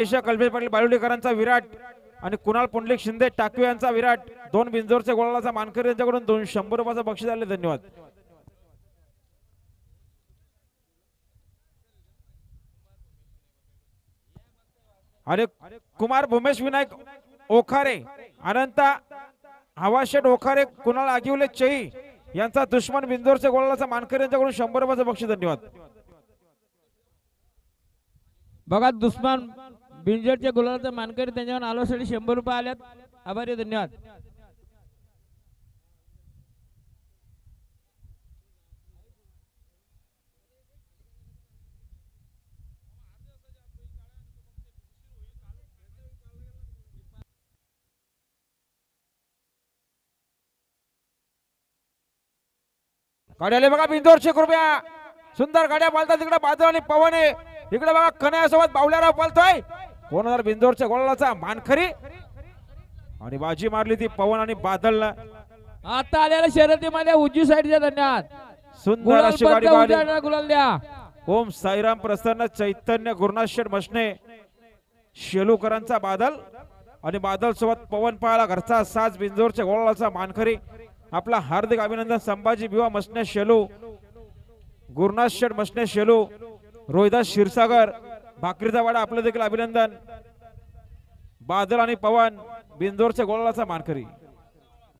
कल्पेश पाटील बालुडेकरांचा विराट आणि कुणाल पुंडलिक शिंदे टाकवे यांचा विराट 2 बिंजोरच्या गोळाचा मानकरी यांच्याकडून 200 रुपयाचं बक्षीस आले. धन्यवाद. आणि कुमार भूमेश विनायक ओखारे अनंत हवाशेठ ओखारे कुणाल आगिवले चई यांचा दुश्मन बिंदोरच्या गोळाचा मानकरी यांच्याकडून 100 रुपयाचं बक्षीस. धन्यवाद. बघा दुश्मन बिंजोरच्या गोळाचा मानकरी त्यांच्यावर आलोसाठी 100 रुपये आल्यात. आभारी. धन्यवाद. गाड्याले बघा बिंदोरचे कृपया सुंदर गाड्या पालतात. तिकडे बादल आणि पवन आहे. इकडे बघा कन्यासोबत बावल्याराव पालतोय. कोण होणार बिंदोरच्या गोळाचा मानकरी आणि बाजी मारली ती पवन आणि बादल. आता आलेल्या शर्यतीमध्ये उजवी साईडच्या. धन्यवाद. सुंदर अशी गाडी गुलाल द्या. ओम साईराम प्रसन्न चैतन्य गुरुनाथ शेठ मसने शेलूकरांचा बादल आणि बादल सोबत पवन पाहाला घरचा साज बिंदोरच्या गोळाचा मानकरी. आपला हार्दिक अभिनंदन. संभाजी भिवा मसने शेलू गुरुनाथ शेठ मसने शेलू रोहिदास क्षीरसागर भाकरीचा वाडा आपलं देखील अभिनंदन. बादल आणि पवन बिंदोरच्या गोळाचा मानकरी.